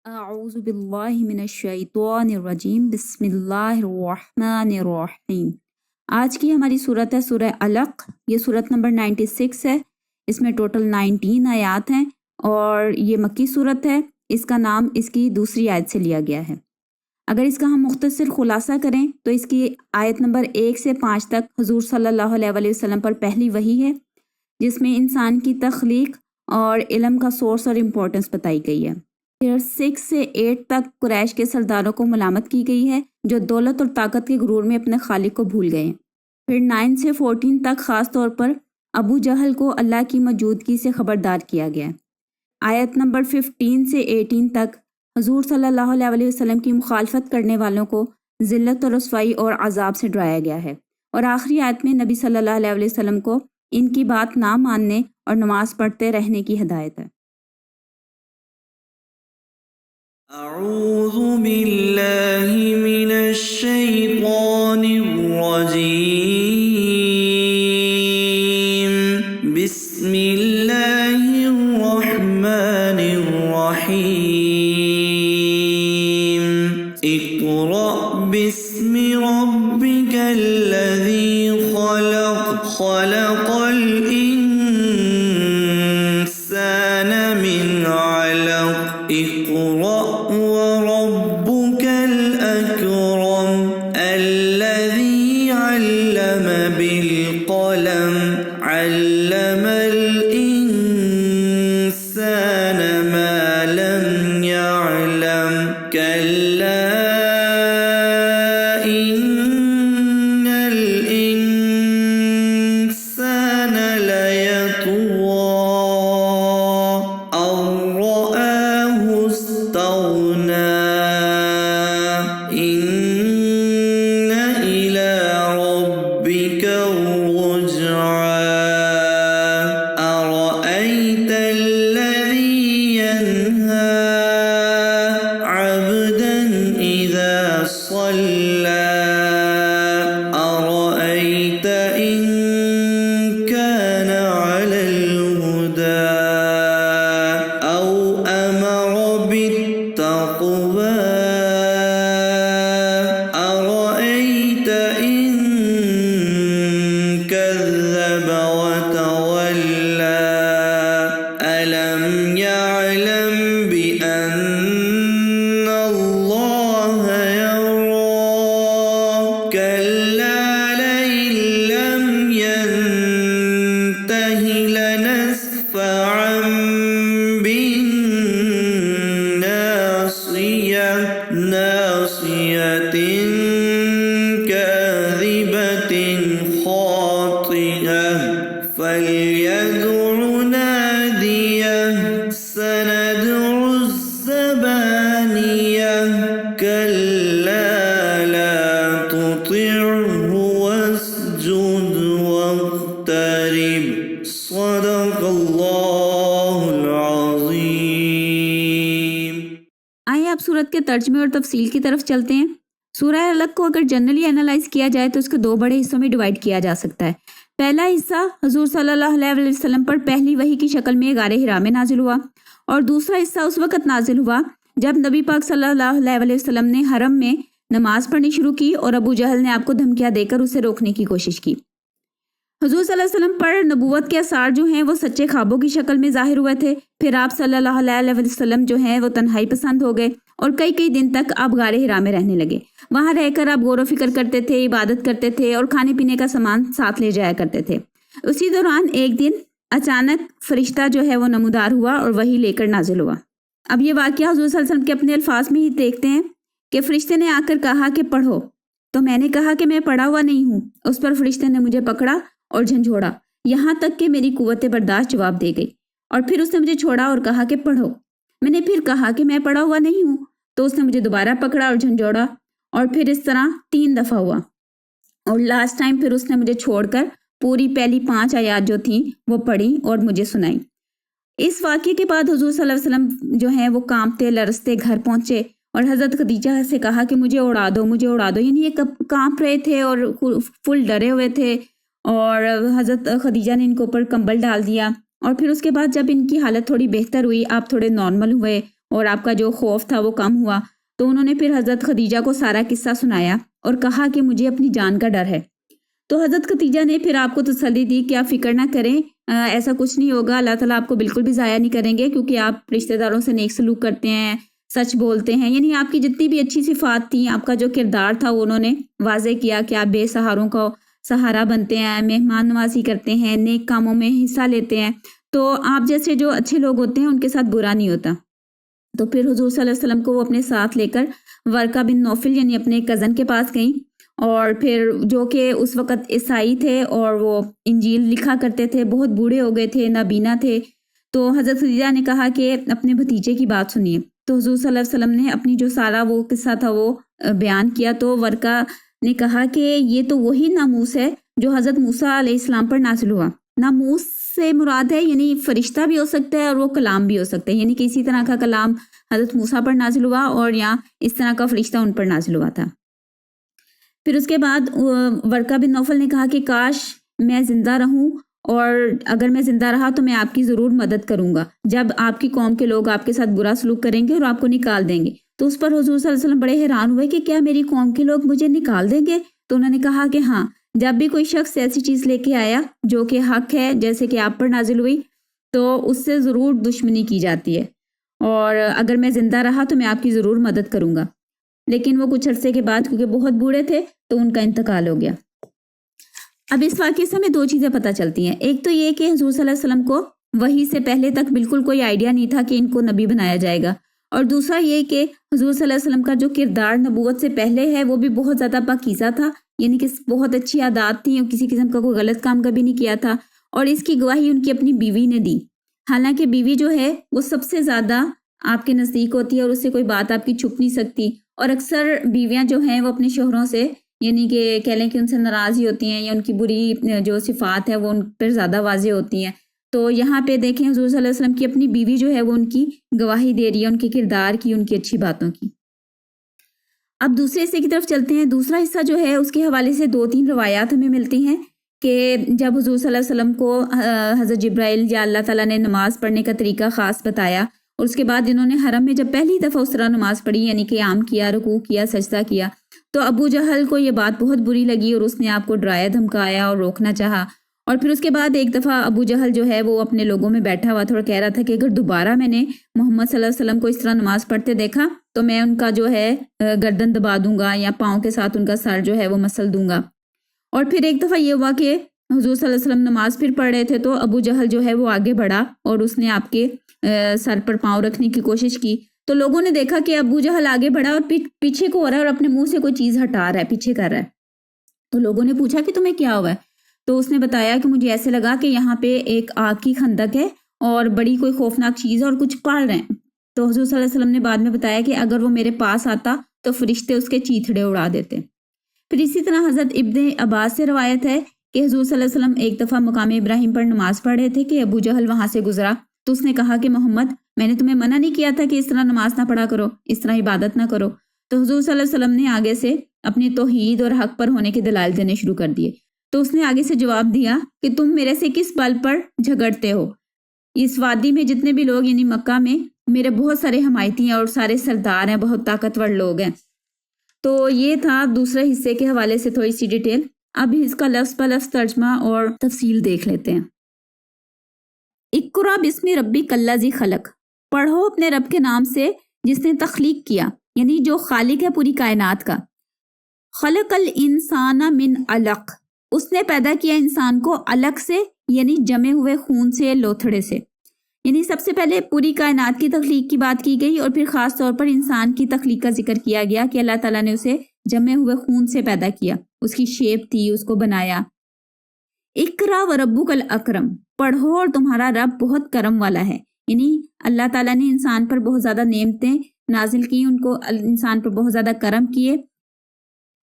اعوذ باللہ من الشیطان الرجیم بسم اللہ الرحمن الرحیم۔ آج کی ہماری صورت ہے سورہ علق۔ یہ صورت نمبر 96 ہے۔ اس میں ٹوٹل 19 آیات ہیں اور یہ مکی صورت ہے۔ اس کا نام اس کی دوسری آیت سے لیا گیا ہے۔ اگر اس کا ہم مختصر خلاصہ کریں تو اس کی آیت نمبر 1 سے 5 تک حضور صلی اللہ علیہ وسلم پر پہلی وحی ہے، جس میں انسان کی تخلیق اور علم کا سورس اور امپورٹنس بتائی گئی ہے۔ پھر 6 سے 8 تک قریش کے سرداروں کو ملامت کی گئی ہے جو دولت اور طاقت کے غرور میں اپنے خالق کو بھول گئے ہیں۔ پھر 9 سے 14 تک خاص طور پر ابو جہل کو اللہ کی موجودگی سے خبردار کیا گیا ہے۔ آیت نمبر 15 سے 18 تک حضور صلی اللہ علیہ وسلم کی مخالفت کرنے والوں کو ذلت اور رسوائی اور عذاب سے ڈرایا گیا ہے، اور آخری آیت میں نبی صلی اللہ علیہ وسلم کو ان کی بات نہ ماننے اور نماز پڑھتے رہنے کی ہدایت ہے۔ اعوذ باللہ من الشیطان الرجیم بسم اللہ الرحمن الرحیم اقرأ باسم ربک الذی خلق خلق الانسان من علق اقرأ وربك الأكرم الذي علم بالقلم علم الإنسان ما لم يعلم كلا إن الإنسان ليطغى أن رآه استغنى إن إلى ربك الرجعى أرأيت الذي ينهى عبدا إذا صلى أرأيت إن كان على الهدى أو أمر بالتقوى أرأيت إن كذب وتولى ألم يعلم بأن الله يرى كلا لئن لم ينته لنسفعا بالناصية ناصية كاذبة خاطئة فليدع ناديه سندع الزبانية كلا لا تطعه واسجد واقترب صدق اللہ العظیم۔ آئیں آپ صورت کے ترجمے اور تفصیل کی طرف چلتے ہیں۔ سورہ علق کو اگر جنرلی انالائز کیا جائے تو اس کو 2 بڑے حصوں میں ڈیوائیڈ کیا جا سکتا ہے۔ پہلا حصہ حضور صلی اللہ علیہ وسلم پر پہلی وحی کی شکل میں غار حرا میں نازل ہوا، اور دوسرا حصہ اس وقت نازل ہوا جب نبی پاک صلی اللہ علیہ وسلم نے حرم میں نماز پڑھنی شروع کی اور ابو جہل نے آپ کو دھمکیاں دے کر اسے روکنے کی کوشش کی۔ حضور صلی اللہ علیہ وسلم پر نبوت کے آثار جو ہیں وہ سچے خوابوں کی شکل میں ظاہر ہوئے تھے۔ پھر آپ صلی اللہ علیہ وسلم جو ہیں وہ تنہائی پسند ہو گئے اور کئی دن تک آپ غار حرا میں رہنے لگے۔ وہاں رہ کر آپ غور و فکر کرتے تھے، عبادت کرتے تھے اور کھانے پینے کا سامان ساتھ لے جایا کرتے تھے۔ اسی دوران ایک دن اچانک فرشتہ جو ہے وہ نمودار ہوا اور وحی لے کر نازل ہوا۔ اب یہ واقعہ حضور صلی اللہ علیہ وسلم کے اپنے الفاظ میں ہی دیکھتے ہیں کہ فرشتے نے آ کر کہا کہ پڑھو، تو میں نے کہا کہ میں پڑھا ہوا نہیں ہوں۔ اس پر فرشتے نے مجھے پکڑا اور جھنجھوڑا یہاں تک کہ میری قوت برداشت جواب دے گئی، اور پھر اس نے مجھے چھوڑا اور کہا کہ پڑھو۔ میں نے پھر کہا کہ میں پڑھا ہوا نہیں ہوں، تو اس نے مجھے دوبارہ پکڑا اور جھنجھوڑا، اور پھر اس طرح 3 دفعہ ہوا، اور لاسٹ ٹائم پھر اس نے مجھے چھوڑ کر پوری پہلی 5 آیات جو تھیں وہ پڑھی اور مجھے سنائیں۔ اس واقعے کے بعد حضور صلی اللہ علیہ وسلم جو ہیں وہ کانپتے لرزتے گھر پہنچے اور حضرت خدیجہ سے کہا کہ مجھے اڑا دو، مجھے اڑا دو، یعنی یہ کانپ رہے تھے اور فل ڈرے ہوئے تھے، اور حضرت خدیجہ نے ان کے اوپر کمبل ڈال دیا، اور پھر اس کے بعد جب ان کی حالت تھوڑی بہتر ہوئی، آپ تھوڑے نارمل ہوئے اور آپ کا جو خوف تھا وہ کم ہوا، تو انہوں نے پھر حضرت خدیجہ کو سارا قصہ سنایا اور کہا کہ مجھے اپنی جان کا ڈر ہے۔ تو حضرت خدیجہ نے پھر آپ کو تسلی دی کہ آپ فکر نہ کریں، ایسا کچھ نہیں ہوگا، اللہ تعالیٰ آپ کو بالکل بھی ضائع نہیں کریں گے، کیونکہ آپ رشتہ داروں سے نیک سلوک کرتے ہیں، سچ بولتے ہیں، یعنی آپ کی جتنی بھی اچھی صفات تھیں، آپ کا جو کردار تھا وہ انہوں نے واضح کیا کہ آپ بے سہاروں کا سہارا بنتے ہیں، مہمان نوازی کرتے ہیں، نیک کاموں میں حصہ لیتے ہیں، تو آپ جیسے جو اچھے لوگ ہوتے ہیں ان کے ساتھ برا نہیں ہوتا۔ تو پھر حضور صلی اللہ علیہ وسلم کو وہ اپنے ساتھ لے کر ورقہ بن نوفل یعنی اپنے کزن کے پاس گئیں، اور پھر جو کہ اس وقت عیسائی تھے اور وہ انجیل لکھا کرتے تھے، بہت بوڑھے ہو گئے تھے، نابینا تھے۔ تو حضرت خدیجہ نے کہا کہ اپنے بھتیجے کی بات سنیے۔ تو حضور صلی اللہ علیہ وسلم نے اپنی جو سارا وہ قصہ تھا وہ بیان کیا۔ تو ورقہ نے کہا کہ یہ تو وہی ناموس ہے جو حضرت موسیٰ علیہ السلام پر نازل ہوا۔ ناموس سے مراد ہے یعنی فرشتہ بھی ہو سکتا ہے اور وہ کلام بھی ہو سکتا ہے، یعنی کسی طرح کا کلام حضرت موسیٰ پر نازل ہوا اور یا اس طرح کا فرشتہ ان پر نازل ہوا تھا۔ پھر اس کے بعد ورقہ بن نوفل نے کہا کہ کاش میں زندہ رہوں، اور اگر میں زندہ رہا تو میں آپ کی ضرور مدد کروں گا جب آپ کی قوم کے لوگ آپ کے ساتھ برا سلوک کریں گے اور آپ کو نکال دیں گے۔ تو اس پر حضور صلی اللہ علیہ وسلم بڑے حیران ہوئے کہ کیا میری قوم کے لوگ مجھے نکال دیں گے؟ تو انہوں نے کہا کہ ہاں، جب بھی کوئی شخص ایسی چیز لے کے آیا جو کہ حق ہے، جیسے کہ آپ پر نازل ہوئی، تو اس سے ضرور دشمنی کی جاتی ہے، اور اگر میں زندہ رہا تو میں آپ کی ضرور مدد کروں گا۔ لیکن وہ کچھ عرصے کے بعد کیونکہ بہت بوڑھے تھے تو ان کا انتقال ہو گیا۔ اب اس واقعے سے ہمیں دو چیزیں پتہ چلتی ہیں۔ ایک تو یہ کہ حضور صلی اللہ علیہ وسلم کو وحی سے پہلے تک بالکل کوئی آئیڈیا نہیں تھا کہ ان کو نبی بنایا جائے گا، اور دوسرا یہ کہ حضور صلی اللہ علیہ وسلم کا جو کردار نبوت سے پہلے ہے وہ بھی بہت زیادہ پاکیزہ تھا، یعنی کہ بہت اچھی عادات تھیں اور کسی قسم کا کوئی غلط کام کبھی نہیں کیا تھا، اور اس کی گواہی ان کی اپنی بیوی نے دی۔ حالانکہ بیوی جو ہے وہ سب سے زیادہ آپ کے نزدیک ہوتی ہے اور اس سے کوئی بات آپ کی چھپ نہیں سکتی، اور اکثر بیویاں جو ہیں وہ اپنے شوہروں سے یعنی کہ کہہ لیں کہ ان سے ناراض ہی ہوتی ہیں، یا ان کی بری جو صفات ہے وہ ان پر زیادہ واضح ہوتی ہیں۔ تو یہاں پہ دیکھیں حضور صلی اللہ علیہ وسلم کی اپنی بیوی جو ہے وہ ان کی گواہی دے رہی ہے، ان کے کردار کی، ان کی اچھی باتوں کی۔ اب دوسرے حصے کی طرف چلتے ہیں۔ دوسرا حصہ جو ہے اس کے حوالے سے 2-3 روایات ہمیں ملتی ہیں کہ جب حضور صلی اللہ علیہ وسلم کو حضرت جبرائیل یا اللہ تعالیٰ نے نماز پڑھنے کا طریقہ خاص بتایا، اور اس کے بعد انہوں نے حرم میں جب پہلی دفعہ اس طرح نماز پڑھی، یعنی قیام کیا، رکوع کیا، سجدہ کیا، تو ابو جہل کو یہ بات بہت بری لگی اور اس نے آپ کو ڈرایا دھمکایا اور روکنا چاہا۔ اور پھر اس کے بعد ایک دفعہ ابو جہل جو ہے وہ اپنے لوگوں میں بیٹھا ہوا تھا اور کہہ رہا تھا کہ اگر دوبارہ میں نے محمد صلی اللہ علیہ وسلم کو اس طرح نماز پڑھتے دیکھا تو میں ان کا جو ہے گردن دبا دوں گا یا پاؤں کے ساتھ ان کا سر جو ہے وہ مسل دوں گا۔ اور پھر ایک دفعہ یہ ہوا کہ حضور صلی اللہ علیہ وسلم نماز پھر پڑھ رہے تھے تو ابو جہل جو ہے وہ آگے بڑھا اور اس نے آپ کے سر پر پاؤں رکھنے کی کوشش کی۔ تو لوگوں نے دیکھا کہ ابو جہل آگے بڑھا اور پیچھے کو ہو رہا ہے اور اپنے منہ سے کوئی چیز ہٹا رہا ہے، پیچھے کر رہا ہے۔ تو لوگوں نے پوچھا کہ تمہیں کیا ہوا ہے؟ تو اس نے بتایا کہ مجھے ایسے لگا کہ یہاں پہ ایک آگ کی خندق ہے اور بڑی کوئی خوفناک چیز ہے اور کچھ پڑھ رہے ہیں۔ تو حضور صلی اللہ علیہ وسلم نے بعد میں بتایا کہ اگر وہ میرے پاس آتا تو فرشتے اس کے چیتھڑے اڑا دیتے۔ پھر اسی طرح حضرت ابن عباس سے روایت ہے کہ حضور صلی اللہ علیہ وسلم ایک دفعہ مقام ابراہیم پر نماز پڑھ رہے تھے کہ ابو جہل وہاں سے گزرا، تو اس نے کہا کہ محمد، میں نے تمہیں منع نہیں کیا تھا کہ اس طرح نماز نہ پڑھا کرو، اس طرح عبادت نہ کرو؟ تو حضور صلی اللہ علیہ وسلم نے آگے سے اپنی توحید اور حق پر ہونے کے دلائل دینے شروع کر دیے۔ تو اس نے آگے سے جواب دیا کہ تم میرے سے کس بل پر جھگڑتے ہو؟ اس وادی میں جتنے بھی لوگ یعنی مکہ میں میرے بہت سارے حمایتی ہیں اور سارے سردار ہیں، بہت طاقتور لوگ ہیں۔ تو یہ تھا دوسرے حصے کے حوالے سے تھوڑی سی ڈیٹیل۔ اب اس کا لفظ بہ لفظ ترجمہ اور تفصیل دیکھ لیتے ہیں۔ اقرا بسم ربک الذی خلق، پڑھو اپنے رب کے نام سے جس نے تخلیق کیا، یعنی جو خالق ہے پوری کائنات کا۔ خلق الانسان من علق، اس نے پیدا کیا انسان کو علق سے یعنی جمے ہوئے خون سے، لوتھڑے سے۔ یعنی سب سے پہلے پوری کائنات کی تخلیق کی بات کی گئی اور پھر خاص طور پر انسان کی تخلیق کا ذکر کیا گیا کہ اللہ تعالیٰ نے اسے جمے ہوئے خون سے پیدا کیا، اس کی شیپ تھی، اس کو بنایا۔ اقرا وربک الاکرم، پڑھو اور تمہارا رب بہت کرم والا ہے، یعنی اللہ تعالیٰ نے انسان پر بہت زیادہ نعمتیں نازل کی، ان کو انسان پر بہت زیادہ کرم کیے۔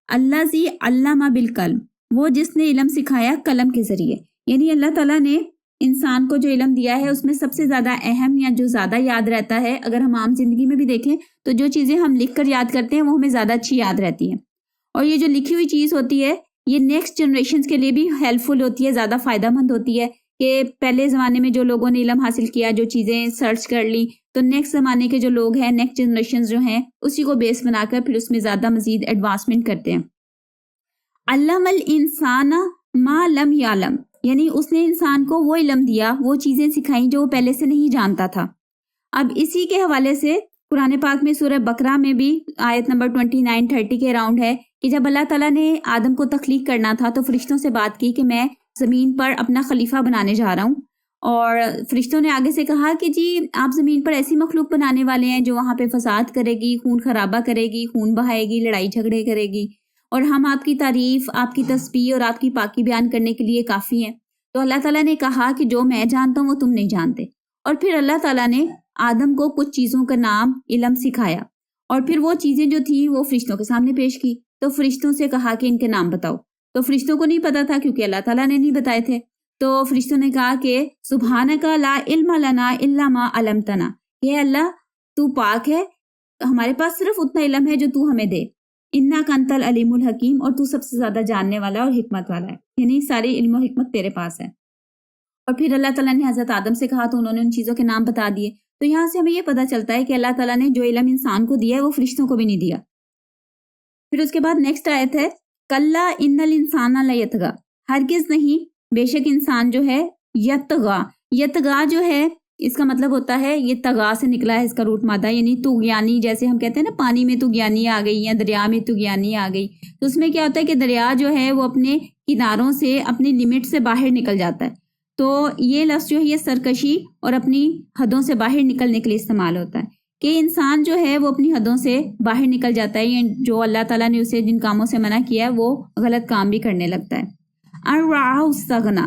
الذی علم بالقلم، وہ جس نے علم سکھایا قلم کے ذریعے، یعنی اللہ تعالیٰ نے انسان کو جو علم دیا ہے اس میں سب سے زیادہ اہم یا جو زیادہ یاد رہتا ہے، اگر ہم عام زندگی میں بھی دیکھیں تو جو چیزیں ہم لکھ کر یاد کرتے ہیں وہ ہمیں زیادہ اچھی یاد رہتی ہیں، اور یہ جو لکھی ہوئی چیز ہوتی ہے یہ نیکسٹ جنریشنز کے لیے بھی ہیلپ فل ہوتی ہے، زیادہ فائدہ مند ہوتی ہے کہ پہلے زمانے میں جو لوگوں نے علم حاصل کیا، جو چیزیں سرچ کر لی، تو نیکسٹ زمانے کے جو لوگ ہیں، نیکسٹ جنریشن جو ہیں، اسی کو بیس بنا کر پھر اس میں زیادہ مزید ایڈوانسمنٹ کرتے ہیں۔ علم الانسان ما لم یعلم، یعنی اس نے انسان کو وہ علم دیا، وہ چیزیں سکھائیں جو وہ پہلے سے نہیں جانتا تھا۔ اب اسی کے حوالے سے قرآن پاک میں سورہ بقرہ میں بھی آیت نمبر 29-30 کے اراؤنڈ ہے کہ جب اللہ تعالیٰ نے آدم کو تخلیق کرنا تھا تو فرشتوں سے بات کی کہ میں زمین پر اپنا خلیفہ بنانے جا رہا ہوں، اور فرشتوں نے آگے سے کہا کہ جی آپ زمین پر ایسی مخلوق بنانے والے ہیں جو وہاں پہ فساد کرے گی، خون خرابہ کرے گی، خون بہائے گی، لڑائی جھگڑے کرے گی، اور ہم آپ کی تعریف، آپ کی تسبیح اور آپ کی پاکی بیان کرنے کے لیے کافی ہیں۔ تو اللہ تعالیٰ نے کہا کہ جو میں جانتا ہوں وہ تم نہیں جانتے، اور پھر اللہ تعالیٰ نے آدم کو کچھ چیزوں کا نام، علم سکھایا، اور پھر وہ چیزیں جو تھیں وہ فرشتوں کے سامنے پیش کی۔ تو فرشتوں سے کہا کہ ان کے نام بتاؤ، تو فرشتوں کو نہیں پتا تھا کیونکہ اللہ تعالیٰ نے نہیں بتائے تھے۔ تو فرشتوں نے کہا کہ سبحانک لا علم لنا الا ما علمتنا، کہ اللہ تو پاک ہے، ہمارے پاس صرف اتنا علم ہے جو تو ہمیں دے، انک انت العلیم الحکیم، اور تو سب سے زیادہ جاننے والا اور حکمت والا ہے، یعنی ساری علم و حکمت تیرے پاس ہے۔ اور پھر اللہ تعالیٰ نے حضرت آدم سے کہا تو انہوں نے ان چیزوں کے نام بتا دیے۔ تو یہاں سے ہمیں یہ پتہ چلتا ہے کہ اللہ تعالیٰ نے جو علم انسان کو دیا ہے وہ فرشتوں کو بھی نہیں دیا۔ پھر اس کے بعد نیکسٹ آیت ہے کلا ان الانسان لیطغی، ہرگز نہیں، بے شک انسان جو ہے یطغی، یطغی جو ہے اس کا مطلب ہوتا ہے، یہ طغا سے نکلا ہے اس کا روٹ مادہ، یعنی طغیانی، جیسے ہم کہتے ہیں نا پانی میں طغیانی آ گئی یا دریا میں طغیانی آ گئی، تو اس میں کیا ہوتا ہے کہ دریا جو ہے وہ اپنے کناروں سے، اپنی لمٹ سے باہر نکل جاتا ہے۔ تو یہ لفظ جو ہے یہ سرکشی اور اپنی حدوں سے باہر نکلنے کے لیے استعمال ہوتا ہے، کہ انسان جو ہے وہ اپنی حدوں سے باہر نکل جاتا ہے، جو اللہ تعالیٰ نے اسے جن کاموں سے منع کیا ہے وہ غلط کام بھی کرنے لگتا ہے۔ ان رآہ استغنا،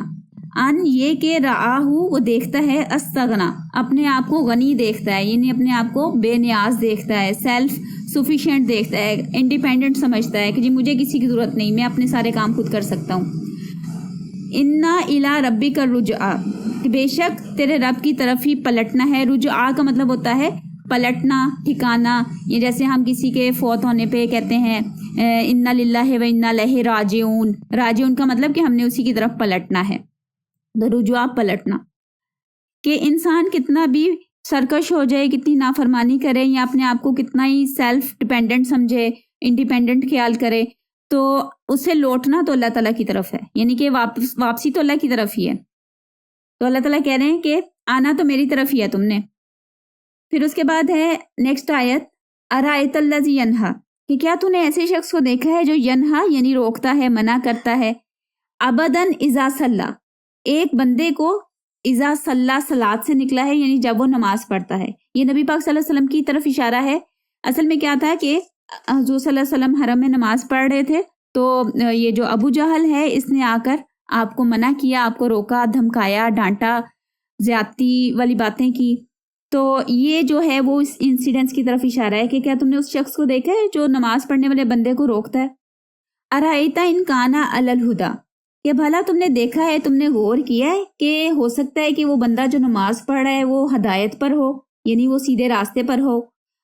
ان یہ کہ رآہ وہ دیکھتا ہے، استغنا اپنے آپ کو غنی دیکھتا ہے، یعنی اپنے آپ کو بے نیاز دیکھتا ہے، سیلف سفیشینٹ دیکھتا ہے، انڈیپینڈنٹ سمجھتا ہے کہ جی مجھے کسی کی ضرورت نہیں، میں اپنے سارے کام خود کر سکتا ہوں۔ انا الی ربک الرجعی، بے شک تیرے رب کی طرف ہی پلٹنا ہے۔ رجعا کا مطلب ہوتا ہے پلٹنا، ٹھکانا، یہ جیسے ہم کسی کے فوت ہونے پہ کہتے ہیں انا للہ و انا الیہ راجعون، راجعون کا مطلب کہ ہم نے اسی کی طرف پلٹنا ہے۔ تو رجوع پلٹنا، کہ انسان کتنا بھی سرکش ہو جائے، کتنی نافرمانی کرے، یا اپنے آپ کو کتنا ہی سیلف ڈیپینڈنٹ سمجھے، انڈیپینڈنٹ خیال کرے، تو اسے لوٹنا تو اللہ تعالیٰ کی طرف ہے، یعنی کہ واپسی تو اللہ کی طرف ہی ہے۔ تو اللہ تعالیٰ کہہ رہے ہیں کہ آنا تو میری طرف ہی ہے تم نے۔ پھر اس کے بعد ہے نیکسٹ آیت ارائیت الذی ینہا، کہ کیا تو نے ایسے شخص کو دیکھا ہے جو ینہا یعنی روکتا ہے، منع کرتا ہے، ابداً اذا صلی، ایک بندے کو اذا صلی صلاۃ سے نکلا ہے، یعنی جب وہ نماز پڑھتا ہے۔ یہ نبی پاک صلی اللہ علیہ وسلم کی طرف اشارہ ہے۔ اصل میں کیا تھا کہ حضور صلی اللہ علیہ وسلم حرم میں نماز پڑھ رہے تھے، تو یہ جو ابو جہل ہے اس نے آ کر آپ کو منع کیا، آپ کو روکا، دھمکایا، ڈانٹا، زیادتی والی باتیں کی۔ تو یہ جو ہے وہ اس انسیڈنٹس کی طرف اشارہ ہے کہ کیا تم نے اس شخص کو دیکھا ہے جو نماز پڑھنے والے بندے کو روکتا ہے۔ ارائیتا ان کانا علی الہدی، کہ بھلا تم نے دیکھا ہے، تم نے غور کیا ہے کہ ہو سکتا ہے کہ وہ بندہ جو نماز پڑھ رہا ہے وہ ہدایت پر ہو، یعنی وہ سیدھے راستے پر ہو،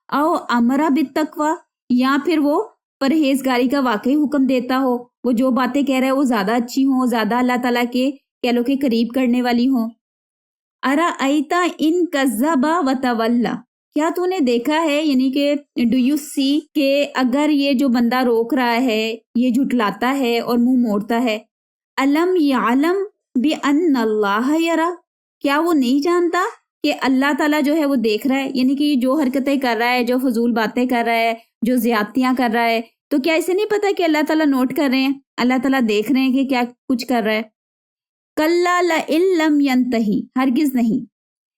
او امرا بالتقوی، یا پھر وہ پرہیزگاری کا واقعی حکم دیتا ہو، وہ جو باتیں کہہ رہا ہے وہ زیادہ اچھی ہوں، زیادہ اللہ تعالیٰ کے کہہ لو کہ قریب کرنے والی ہوں۔ ارائیتا ان کذب وتولی، کیا تو نے دیکھا ہے، یعنی کہ ڈو یو سی، کہ اگر یہ جو بندہ روک رہا ہے، یہ جھٹلاتا ہے اور منہ موڑتا ہے، علم یعلم بان اللہ یرا، کیا وہ نہیں جانتا کہ اللہ تعالیٰ جو ہے وہ دیکھ رہا ہے، یعنی کہ جو حرکتیں کر رہا ہے، جو فضول باتیں کر رہا ہے، جو زیادتیاں کر رہا ہے، تو کیا اسے نہیں پتا کہ اللہ تعالیٰ نوٹ کر رہے ہیں، اللہ تعالیٰ دیکھ رہے ہیں کہ کیا کچھ کر رہا ہے۔ کلا لئن لم ینتہی، ہرگز نہیں،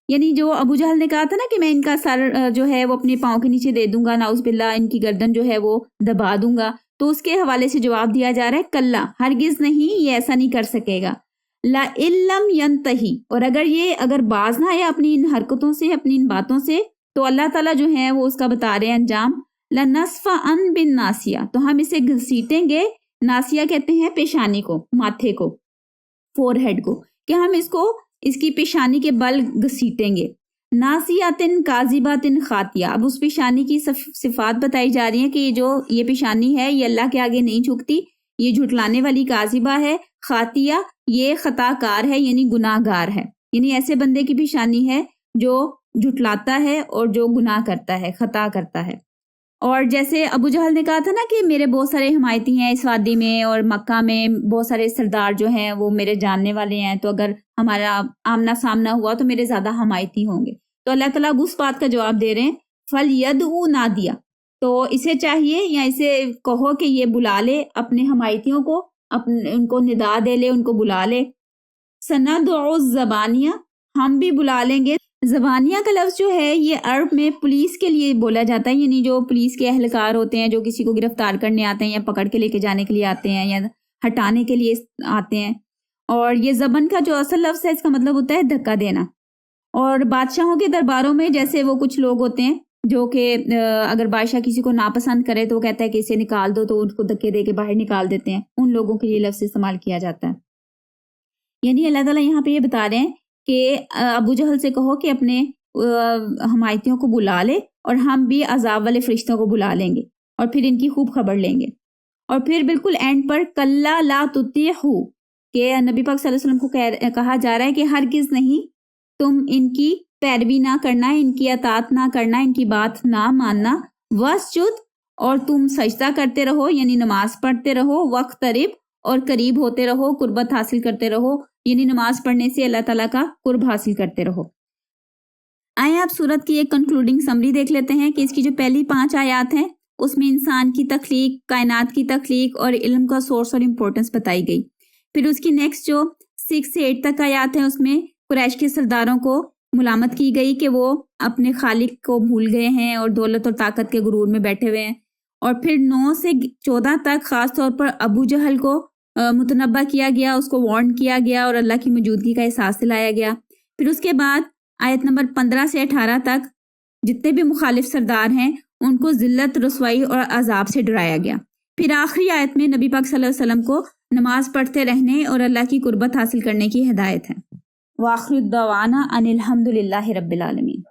یعنی جو ابو جہل نے کہا تھا نا کہ میں ان کا سر جو ہے وہ اپنے پاؤں کے نیچے دے دوں گا، نعوذ باللہ ان کی گردن جو ہے وہ دبا دوں گا، تو اس کے حوالے سے جواب دیا جا رہا ہے کلا، ہرگز نہیں، یہ ایسا نہیں کر سکے گا۔ لئن لم ینتہی، اور اگر باز نہ آیا اپنی ان حرکتوں سے، اپنی ان باتوں سے، تو اللہ تعالیٰ جو ہے وہ اس کا بتا رہے ہیں انجام، لنصفعن بالناصیہ، تو ہم اسے گھسیٹیں گے، ناصیہ کہتے ہیں پیشانی کو، ماتھے کو، فور ہیڈ کو، کہ ہم اس کی پیشانی کے بل گھسیٹیں گے۔ ناصیاتن کاذباتن خاطیہ، اب اس پیشانی کی صفات بتائی جا رہی ہیں کہ یہ پیشانی ہے یہ اللہ کے آگے نہیں جھکتی، یہ جھٹلانے والی کاذبہ ہے، خاطیہ یہ خطا کار ہے یعنی گناہ گار ہے، یعنی ایسے بندے کی بھی شانی ہے جو جھٹلاتا ہے اور جو گناہ کرتا ہے، خطا کرتا ہے۔ اور جیسے ابو جہل نے کہا تھا نا کہ میرے بہت سارے حمایتی ہیں اس وادی میں اور مکہ میں، بہت سارے سردار جو ہیں وہ میرے جاننے والے ہیں، تو اگر ہمارا آمنا سامنا ہوا تو میرے زیادہ حمایتی ہوں گے۔ تو اللہ تعالیٰ اس بات کا جواب دے رہے ہیں فَلْيَدْعُ نَادِيَهُ، تو اسے چاہیے یا اسے کہو کہ یہ بلا لے اپنے حمایتیوں کو، ان کو ندا دے لے، ان کو بلا لے۔ سَنَدْعُ الزَّبَانِيَةَ، ہم بھی بلا لیں گے۔ زبانیہ کا لفظ جو ہے یہ عرب میں پولیس کے لیے بولا جاتا ہے، یعنی جو پولیس کے اہلکار ہوتے ہیں جو کسی کو گرفتار کرنے آتے ہیں یا پکڑ کے لے کے جانے کے لیے آتے ہیں یا ہٹانے کے لیے آتے ہیں۔ اور یہ زبان کا جو اصل لفظ ہے اس کا مطلب ہوتا ہے دھکا دینا۔ اور بادشاہوں کے درباروں میں جیسے وہ کچھ لوگ ہوتے ہیں جو کہ اگر بادشاہ کسی کو ناپسند کرے تو وہ کہتا ہے کہ اسے نکال دو، تو ان کو دھکے دے کے باہر نکال دیتے ہیں، ان لوگوں کے لیے لفظ استعمال کیا جاتا ہے۔ یعنی اللہ تعالیٰ یہاں پہ یہ بتا رہے ہیں کہ ابو جہل سے کہو کہ اپنے حمایتیوں کو بلا لے اور ہم بھی عذاب والے فرشتوں کو بلا لیں گے اور پھر ان کی خوب خبر لیں گے۔ اور پھر بالکل اینڈ پر کلا لا تطیعہ، کہ نبی پاک صلی اللہ علیہ وسلم کو کہا جا رہا ہے کہ ہرگز نہیں تم ان کی پیروی نہ کرنا، ان کی اطاعت نہ کرنا، ان کی بات نہ ماننا۔ واسجد، اور تم سجدہ کرتے رہو یعنی نماز پڑھتے رہو۔ واقترب، اور قریب ہوتے رہو، قربت حاصل کرتے رہو، یعنی نماز پڑھنے سے اللہ تعالیٰ کا قرب حاصل کرتے رہو۔ آئیں آپ سورت کی ایک کنکلوڈنگ سمری دیکھ لیتے ہیں کہ اس کی جو پہلی 5 آیات ہیں اس میں انسان کی تخلیق، کائنات کی تخلیق اور علم کا سورس اور امپورٹنس بتائی گئی۔ پھر اس کی نیکسٹ جو 6 سے 8 تک آیات ہیں اس میں قریش کے سرداروں کو ملامت کی گئی کہ وہ اپنے خالق کو بھول گئے ہیں اور دولت اور طاقت کے غرور میں بیٹھے ہوئے ہیں۔ اور پھر 9 سے 14 تک خاص طور پر ابو جہل کو متنبہ کیا گیا، اس کو وارن کیا گیا اور اللہ کی موجودگی کا احساس دلایا گیا۔ پھر اس کے بعد آیت نمبر 15 سے 18 تک جتنے بھی مخالف سردار ہیں ان کو ذلت، رسوائی اور عذاب سے ڈرایا گیا۔ پھر آخری آیت میں نبی پاک صلی اللہ علیہ وسلم کو نماز پڑھتے رہنے اور اللہ کی قربت حاصل کرنے کی ہدایت ہے۔ وآخر الدعوانا ان الحمد للہ رب العالمین۔